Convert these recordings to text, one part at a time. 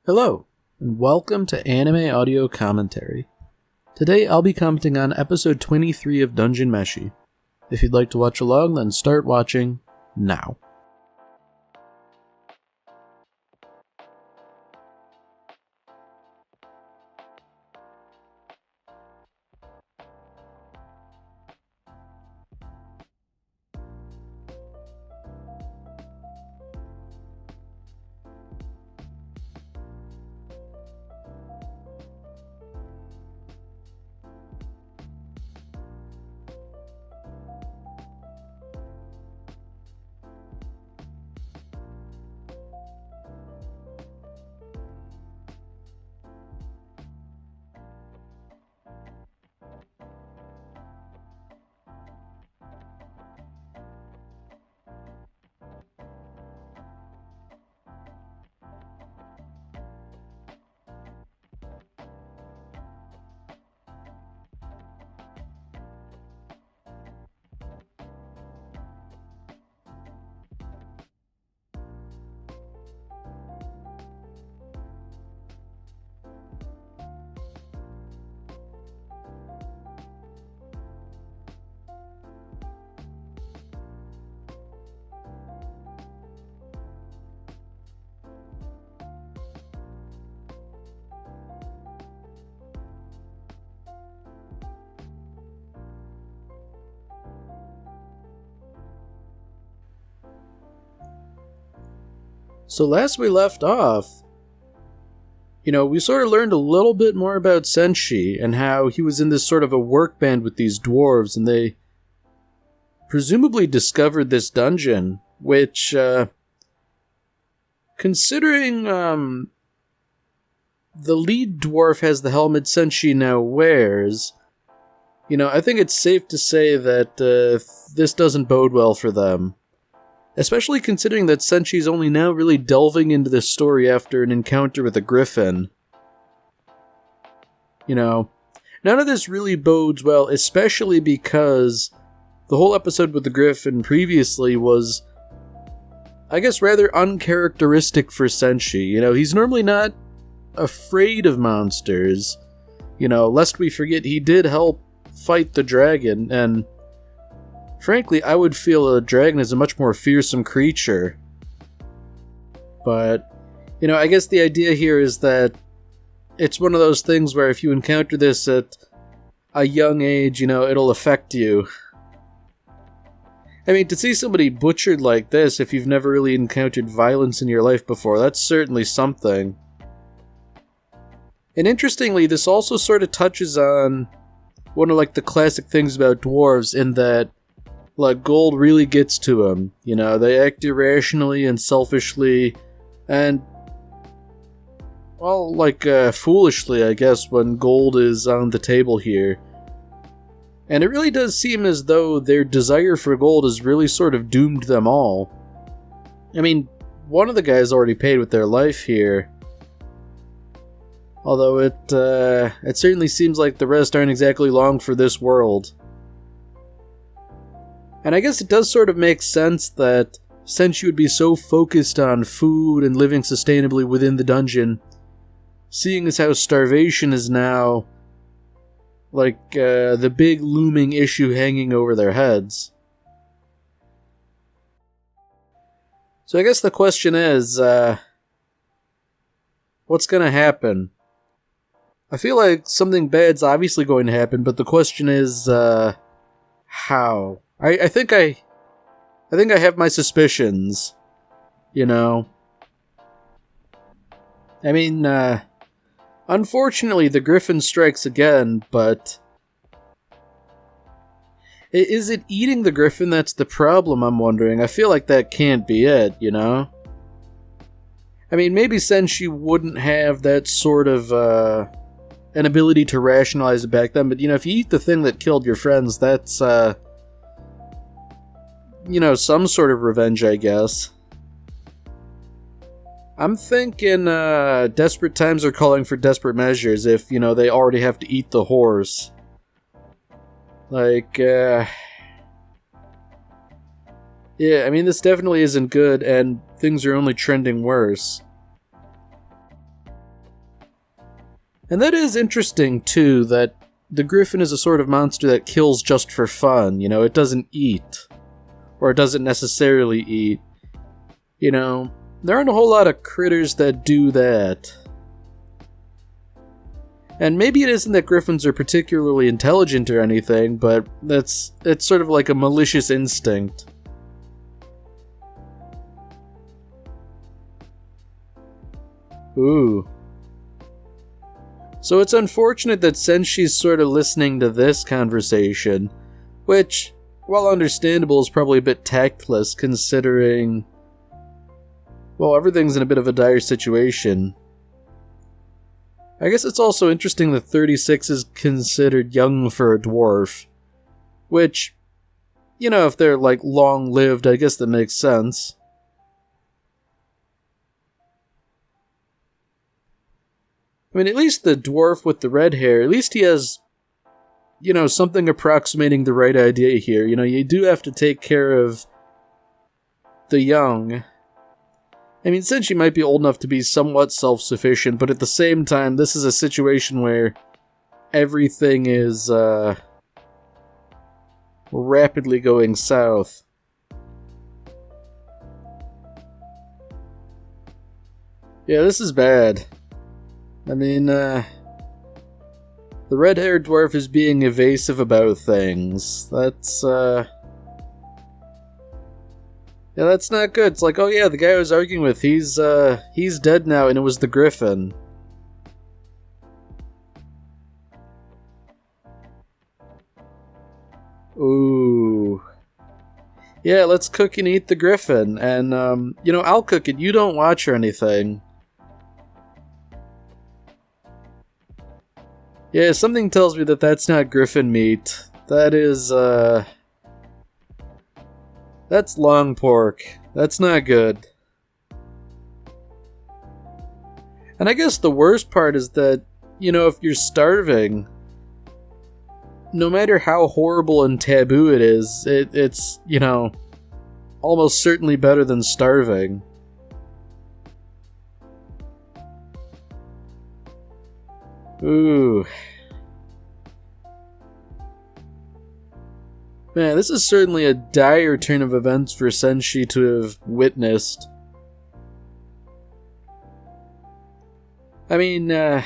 Hello, and welcome to Anime Audio Commentary. Today I'll be commenting on episode 23 of Dungeon Meshi. If you'd like to watch along, then start watching now. So last we left off, we sort of learned a little bit more about Senshi and how he was in this sort of a work band with these dwarves, and they presumably discovered this dungeon, which, considering the lead dwarf has the helmet Senshi now wears, I think it's safe to say that this doesn't bode well for them. Especially considering that Senshi's only now really delving into this story after an encounter with a griffin. None of this really bodes well, especially because the whole episode with the griffin previously was, I guess, rather uncharacteristic for Senshi. He's normally not afraid of monsters. Lest we forget, he did help fight the dragon, and frankly, I would feel a dragon is a much more fearsome creature. But, I guess the idea here is that it's one of those things where if you encounter this at a young age, it'll affect you. I mean, to see somebody butchered like this, if you've never really encountered violence in your life before, that's certainly something. And interestingly, this also sort of touches on one of, the classic things about dwarves in that gold really gets to them. They act irrationally and selfishly, and, foolishly, I guess, when gold is on the table here. And it really does seem as though their desire for gold has really sort of doomed them all. I mean, one of the guys already paid with their life here. Although it certainly seems like the rest aren't exactly long for this world. And I guess it does sort of make sense that since you would be so focused on food and living sustainably within the dungeon, seeing as how starvation is now, the big looming issue hanging over their heads. So I guess the question is, what's gonna happen? I feel like something bad's obviously going to happen, but the question is, how? I think I have my suspicions, I mean, unfortunately the griffin strikes again, but is it eating the griffin that's the problem, I'm wondering? I feel like that can't be it, I mean, maybe Senshi wouldn't have that sort of, an ability to rationalize it back then, but, if you eat the thing that killed your friends, that's, some sort of revenge, I guess. I'm thinking, desperate times are calling for desperate measures if, they already have to eat the horse. Yeah, I mean, this definitely isn't good, and things are only trending worse. And that is interesting, too, that the griffin is a sort of monster that kills just for fun. You know, it doesn't eat. Or it doesn't necessarily eat. You know, there aren't a whole lot of critters that do that. And maybe it isn't that griffins are particularly intelligent or anything, but it's sort of like a malicious instinct. Ooh. So it's unfortunate that Senshi's sort of listening to this conversation, which, while understandable, is probably a bit tactless considering, well, everything's in a bit of a dire situation. I guess it's also interesting that 36 is considered young for a dwarf. Which, you know, if they're, like, long-lived, I guess that makes sense. I mean, at least the dwarf with the red hair, at least he has, you know, something approximating the right idea here. You know, you do have to take care of the young. I mean, Senshi might be old enough to be somewhat self-sufficient, but at the same time, this is a situation where everything is, rapidly going south. Yeah, this is bad. I mean, the red-haired dwarf is being evasive about things. That's, yeah, that's not good. It's like, oh yeah, the guy I was arguing with, he's dead now, and it was the griffin. Ooh. Yeah, let's cook and eat the griffin, and, you know, I'll cook it, you don't watch or anything. Yeah, something tells me that that's not griffin meat. That is, that's long pork. That's not good. And I guess the worst part is that, you know, if you're starving, no matter how horrible and taboo it is, it's, you know, almost certainly better than starving. Ooh. Man, this is certainly a dire turn of events for Senshi to have witnessed. I mean, yeah,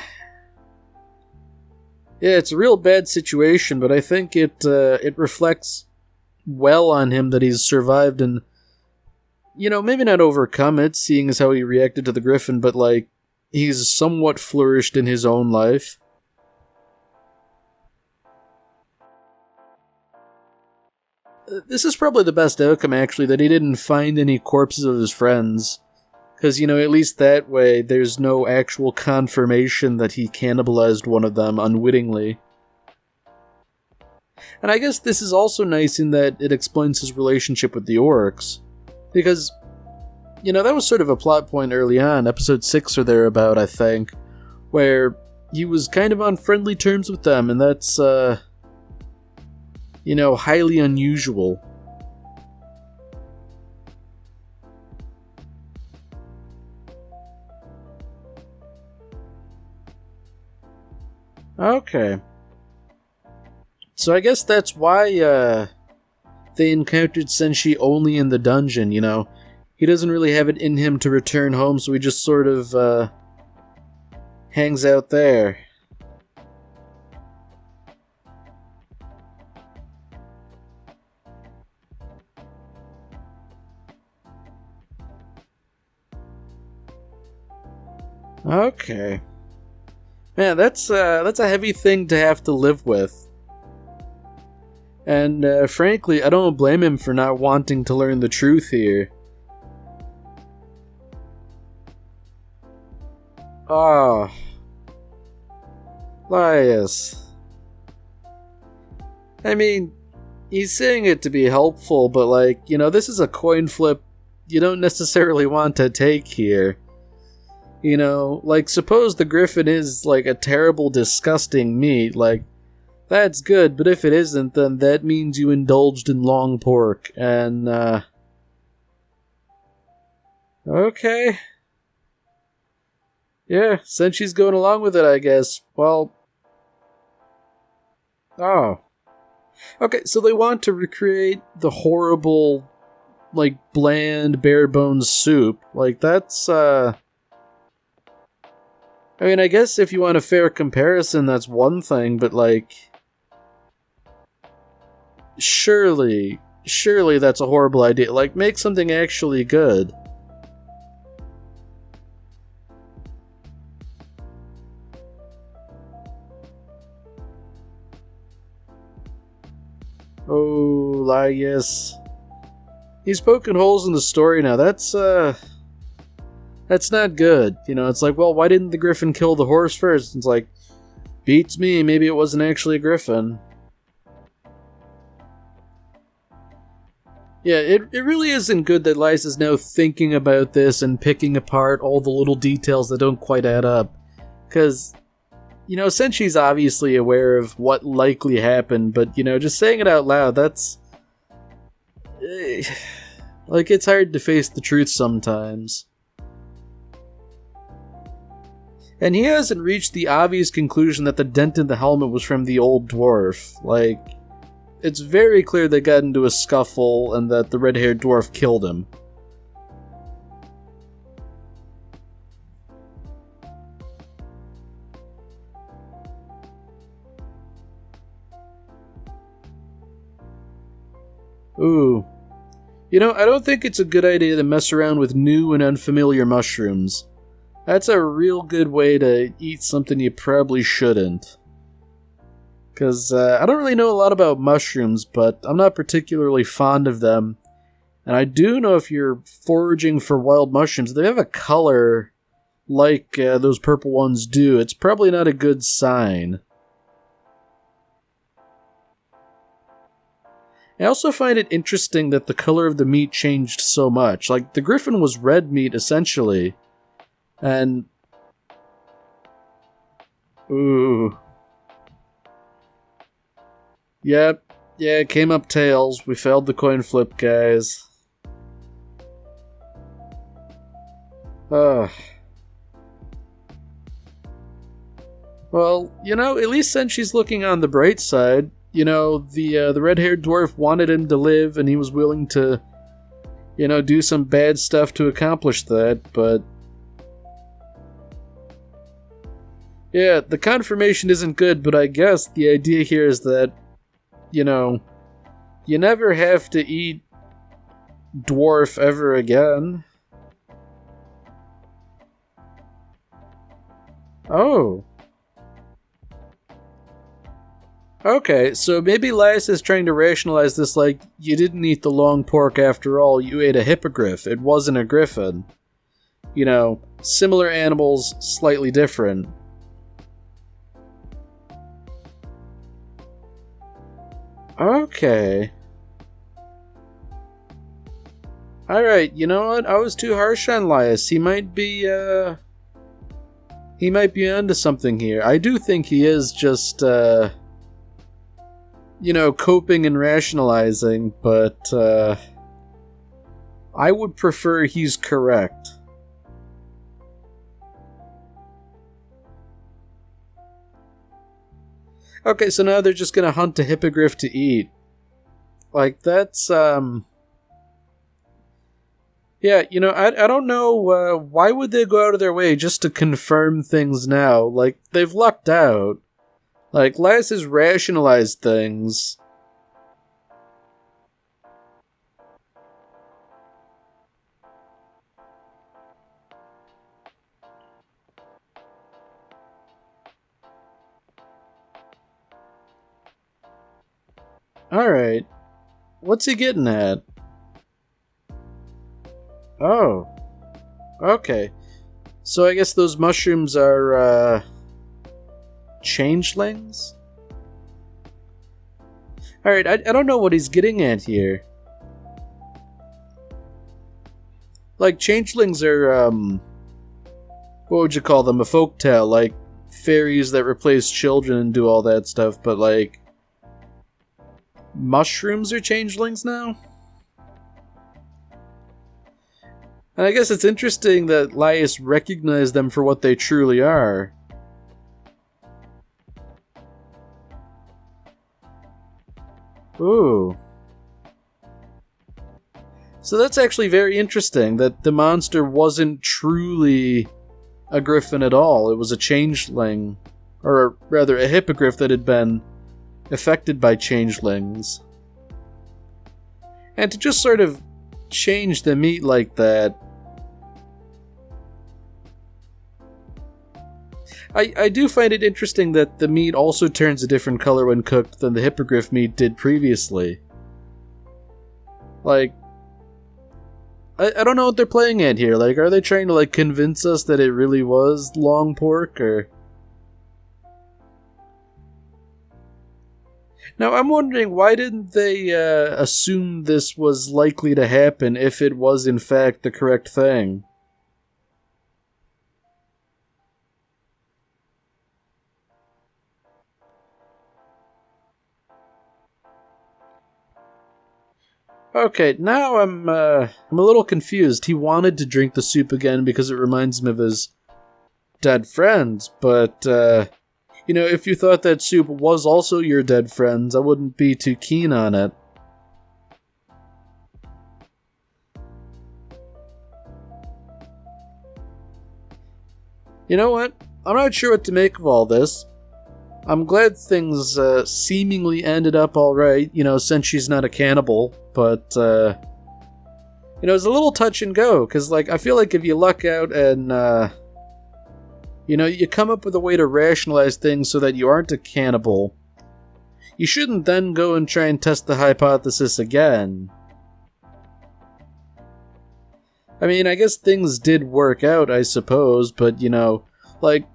it's a real bad situation, but I think it reflects well on him that he's survived and, you know, maybe not overcome it, seeing as how he reacted to the griffin, but, like, he's somewhat flourished in his own life. This is probably the best outcome, actually, that he didn't find any corpses of his friends. Because, you know, at least that way, there's no actual confirmation that he cannibalized one of them unwittingly. And I guess this is also nice in that it explains his relationship with the orcs. Because, you know, that was sort of a plot point early on, episode 6 or thereabout, I think, where he was kind of on friendly terms with them, and that's, you know, highly unusual. Okay. So I guess that's why, they encountered Senshi only in the dungeon, you know. He doesn't really have it in him to return home, so he just sort of, hangs out there. Okay. Man, that's a heavy thing to have to live with. And, frankly, I don't blame him for not wanting to learn the truth here. Ah. Lias. I mean, he's saying it to be helpful, but, like, you know, this is a coin flip you don't necessarily want to take here. You know, like, suppose the griffin is, like, a terrible, disgusting meat, like, that's good, but if it isn't, then that means you indulged in long pork, and, okay. Yeah, since she's going along with it, I guess. Well... Oh. Okay, so they want to recreate the horrible, like, bland, bare-bones soup. Like, that's, I mean, I guess if you want a fair comparison, that's one thing, but, like... Surely that's a horrible idea. Like, make something actually good. Oh, Laius. He's poking holes in the story now. That's not good. You know, it's like, well, why didn't the griffin kill the horse first? It's like, beats me, maybe it wasn't actually a griffin. Yeah, it really isn't good that Laius is now thinking about this and picking apart all the little details that don't quite add up. Because, you know, Senshi's obviously aware of what likely happened, but, you know, just saying it out loud, that's... like, it's hard to face the truth sometimes. And he hasn't reached the obvious conclusion that the dent in the helmet was from the old dwarf. Like, it's very clear they got into a scuffle and that the red-haired dwarf killed him. Ooh. You know, I don't think it's a good idea to mess around with new and unfamiliar mushrooms. That's a real good way to eat something you probably shouldn't. Because I don't really know a lot about mushrooms, but I'm not particularly fond of them. And I do know if you're foraging for wild mushrooms, they have a color like those purple ones do. It's probably not a good sign. I also find it interesting that the color of the meat changed so much. Like, the griffin was red meat, essentially. And... Ooh. Yep. Yeah, it came up tails. We failed the coin flip, guys. Ugh. Well, you know, at least Senshi's looking on the bright side. You know, the red-haired dwarf wanted him to live, and he was willing to, you know, do some bad stuff to accomplish that, but... Yeah, the confirmation isn't good, but I guess the idea here is that, you know, you never have to eat dwarf ever again. Oh. Okay, so maybe Laius is trying to rationalize this like, you didn't eat the long pork after all, you ate a hippogriff, it wasn't a griffin. You know, similar animals, slightly different. Okay. Alright, you know what? I was too harsh on Laius. He might be onto something here. I do think he is just, you know, coping and rationalizing, but, I would prefer he's correct. Okay, so now they're just gonna hunt a hippogriff to eat. Like, that's, yeah, you know, I don't know, why would they go out of their way just to confirm things now? Like, they've lucked out. Like, Laius has rationalized things. Alright. What's he getting at? Oh. Okay. So I guess those mushrooms are, changelings? Alright, I don't know what he's getting at here. Like, changelings are, what would you call them? A folktale, like fairies that replace children and do all that stuff, but like, mushrooms are changelings now? And I guess it's interesting that Laius recognized them for what they truly are. Ooh. So that's actually very interesting, that the monster wasn't truly a griffin at all. It was a changeling. Or rather, a hippogriff that had been affected by changelings. And to just sort of change the meat like that... I do find it interesting that the meat also turns a different color when cooked than the hippogriff meat did previously. Like, I don't know what they're playing at here. Like, are they trying to, like, convince us that it really was long pork, or... Now, I'm wondering, why didn't they assume this was likely to happen if it was, in fact, the correct thing? Okay, now I'm a little confused. He wanted to drink the soup again because it reminds him of his dead friends, but, you know, if you thought that soup was also your dead friends, I wouldn't be too keen on it. You know what? I'm not sure what to make of all this. I'm glad things seemingly ended up alright, you know, since she's not a cannibal, but, you know, it's a little touch and go, because, like, I feel like if you luck out and, you know, you come up with a way to rationalize things so that you aren't a cannibal, you shouldn't then go and try and test the hypothesis again. I mean, I guess things did work out, I suppose, but, you know, like,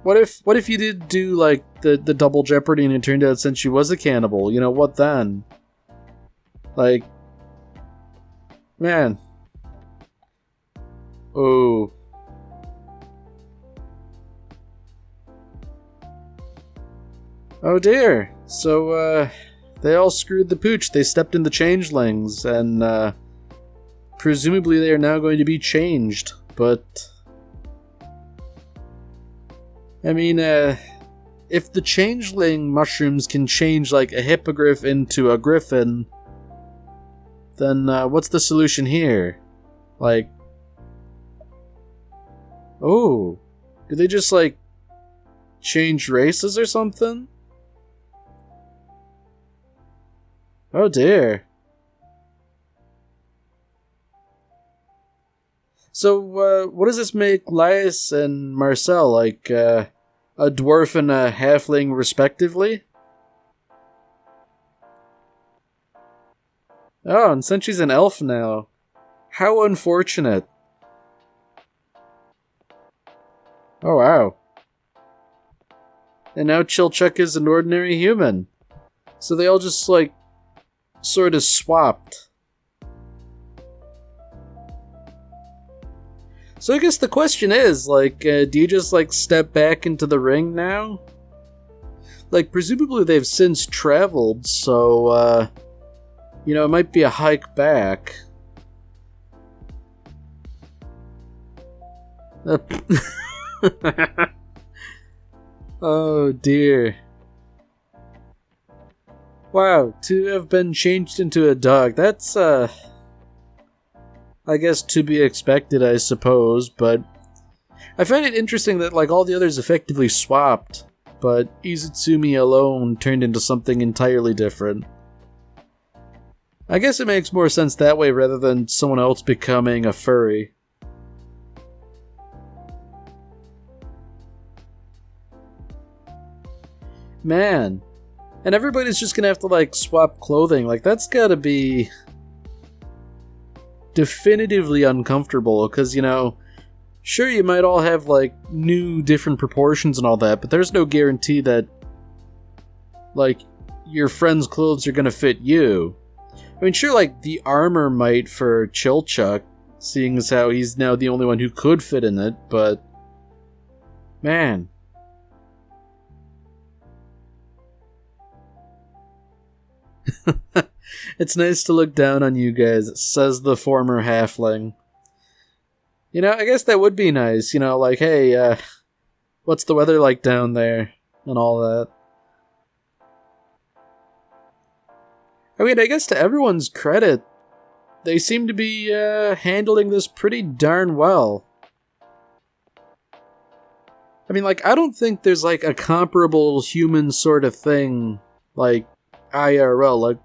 What if you did do, like, the double jeopardy and it turned out since she was a cannibal? You know, what then? Like... Man. Oh. Oh dear. So, they all screwed the pooch. They stepped in the changelings, and, presumably they are now going to be changed. But... I mean, if the changeling mushrooms can change, like, a hippogriff into a griffin, then, what's the solution here? Like... Oh. Did they just, like, change races or something? Oh dear. So, what does this make Laius and Marcel, like, a dwarf and a halfling respectively? Oh, and since she's an elf now. How unfortunate. Oh, wow. And now Chilchuck is an ordinary human. So they all just, like, sort of swapped. So I guess the question is, like, do you just, like, step back into the ring now? Like, presumably they've since traveled, so, you know, it might be a hike back. Oh dear. Wow, to have been changed into a dog, that's, I guess to be expected, I suppose, but I find it interesting that, like, all the others effectively swapped, but Izutsumi alone turned into something entirely different. I guess it makes more sense that way rather than someone else becoming a furry. Man. And everybody's just gonna have to, like, swap clothing. Like, that's gotta be definitively uncomfortable, because, you know, sure, you might all have, like, new different proportions and all that, but there's no guarantee that, like, your friend's clothes are gonna fit you. I mean, sure, like, the armor might for Chilchuck, seeing as how he's now the only one who could fit in it, but... Man. It's nice to look down on you guys, says the former halfling. You know, I guess that would be nice, you know, like, hey, what's the weather like down there? And all that. I mean, I guess to everyone's credit, they seem to be handling this pretty darn well. I mean, like, I don't think there's, like, a comparable human sort of thing, like, IRL. Like,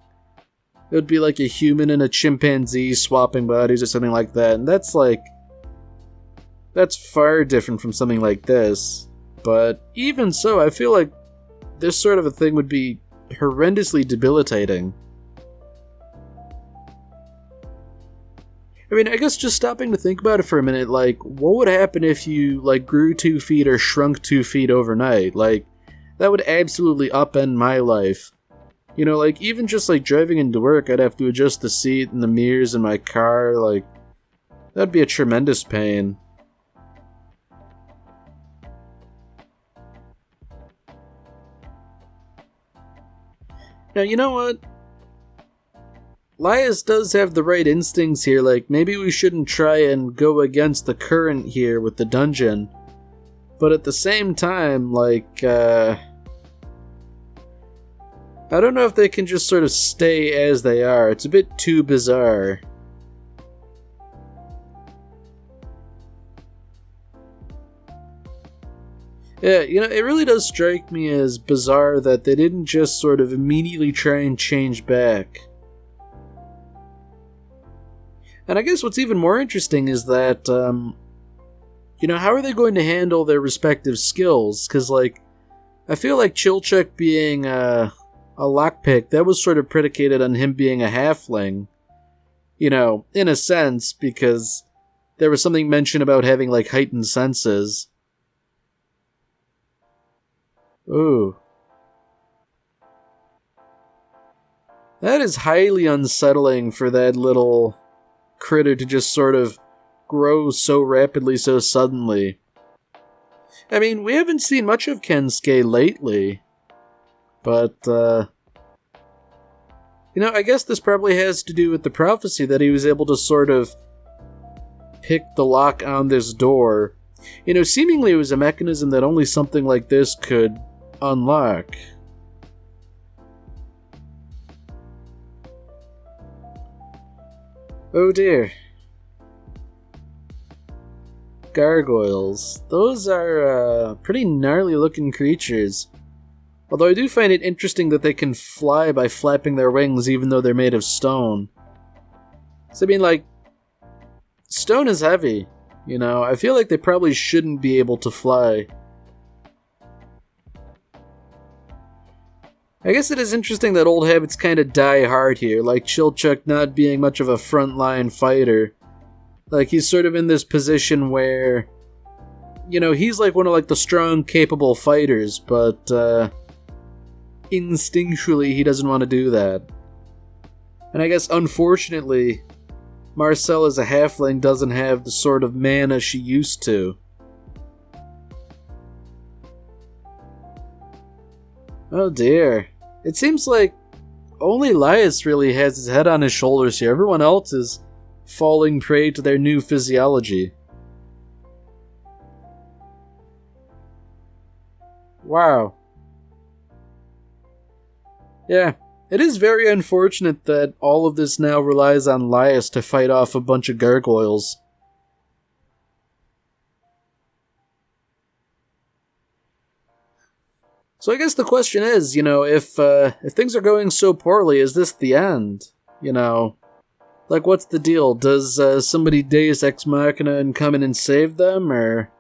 it would be like a human and a chimpanzee swapping bodies or something like that. And that's, like, that's far different from something like this. But even so, I feel like this sort of a thing would be horrendously debilitating. I mean, I guess just stopping to think about it for a minute, like, what would happen if you, like, grew 2 feet or shrunk 2 feet overnight? Like, that would absolutely upend my life. You know, like, even just, like, driving into work, I'd have to adjust the seat and the mirrors in my car, like, that'd be a tremendous pain. Now, you know what? Lias does have the right instincts here, like, maybe we shouldn't try and go against the current here with the dungeon. But at the same time, like, I don't know if they can just sort of stay as they are. It's a bit too bizarre. Yeah, you know, it really does strike me as bizarre that they didn't just sort of immediately try and change back. And I guess what's even more interesting is that, you know, how are they going to handle their respective skills? Because, like, I feel like Chilchuk being a lockpick, that was sort of predicated on him being a halfling. You know, in a sense, because there was something mentioned about having, like, heightened senses. Ooh. That is highly unsettling for that little critter to just sort of grow so rapidly so suddenly. I mean, we haven't seen much of Kensuke lately, but, you know, I guess this probably has to do with the prophecy that he was able to sort of pick the lock on this door. You know, seemingly it was a mechanism that only something like this could unlock. Oh dear. Gargoyles. Those are pretty gnarly looking creatures. Although I do find it interesting that they can fly by flapping their wings even though they're made of stone. So I mean, like, stone is heavy, you know? I feel like they probably shouldn't be able to fly. I guess it is interesting that old habits kind of die hard here, like Chilchuk not being much of a frontline fighter. Like, he's sort of in this position where, you know, he's like one of like the strong, capable fighters, but instinctually he doesn't want to do that. And I guess unfortunately, Marcel as a halfling doesn't have the sort of mana she used to. Oh dear. It seems like only Lias really has his head on his shoulders here. Everyone else is falling prey to their new physiology. Wow. Yeah, it is very unfortunate that all of this now relies on Lias to fight off a bunch of gargoyles. So I guess the question is, you know, if things are going so poorly, is this the end? You know, like, what's the deal? Does somebody Deus Ex Machina and come in and save them, or?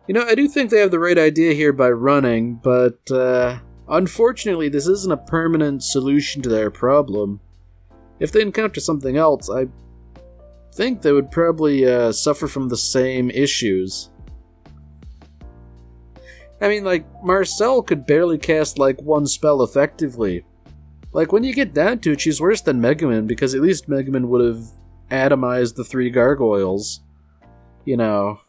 You know, I do think they have the right idea here by running, but unfortunately this isn't a permanent solution to their problem. If they encounter something else, I think they would probably suffer from the same issues. I mean, like, Marcel could barely cast, like, one spell effectively. Like, when you get down to it, she's worse than Megumin, because at least Megumin would have atomized the 3 gargoyles. You know.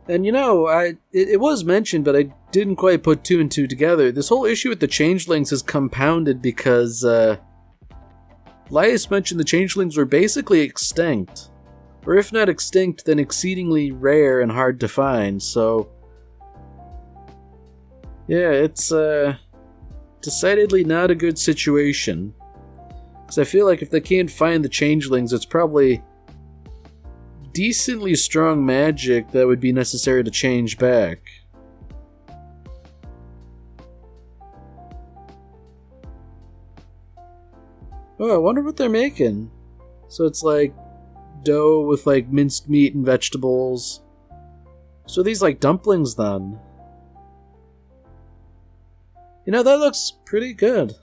And it was mentioned, but I didn't quite put two and two together. This whole issue with the changelings is compounded because Lias mentioned the changelings were basically extinct. Or if not extinct, then exceedingly rare and hard to find, so... yeah, it's decidedly not a good situation. Because I feel like if they can't find the changelings, it's probably decently strong magic that would be necessary to change back. Oh, I wonder what they're making. So it's like dough with like minced meat and vegetables. So these like dumplings then. That looks pretty good.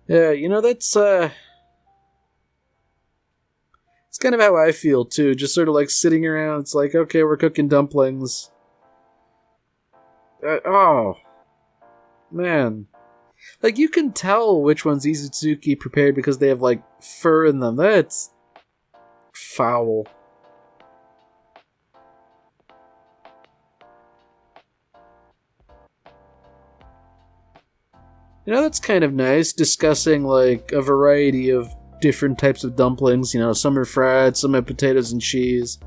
Yeah, that's it's kind of how I feel too, just sort of like sitting around, it's like, okay, we're cooking dumplings. Oh, man. Like, you can tell which one's Izutsuki prepared because they have, like, fur in them. That's foul. That's kind of nice, discussing, like, a variety of different types of dumplings. Some are fried, some have potatoes and cheese.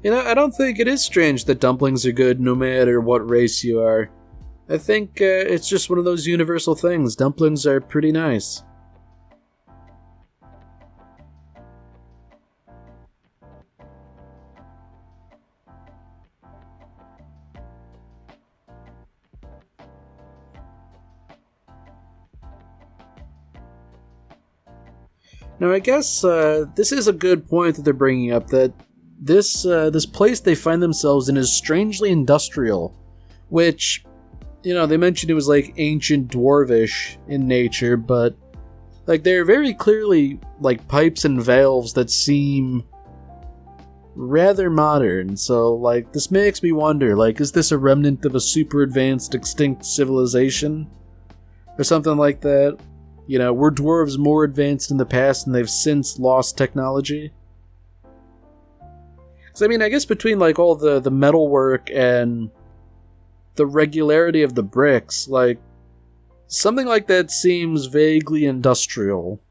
I don't think it is strange that dumplings are good no matter what race you are. I think it's just one of those universal things. Dumplings are pretty nice. Now, I guess this is a good point that they're bringing up, that this place they find themselves in is strangely industrial, which, they mentioned it was like ancient dwarvish in nature, but like they're very clearly like pipes and valves that seem rather modern. So like this makes me wonder, like, is this a remnant of a super advanced extinct civilization or something like that? Were dwarves more advanced in the past and they've since lost technology? So, I guess between, like, all the metalwork and the regularity of the bricks, like, something like that seems vaguely industrial.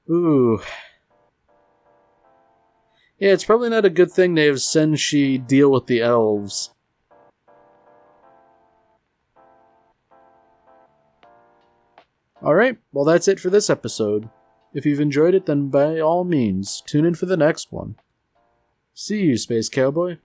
Ooh. Yeah, it's probably not a good thing to have Senshi deal with the elves. Alright, well that's it for this episode. If you've enjoyed it, then by all means, tune in for the next one. See you, Space Cowboy.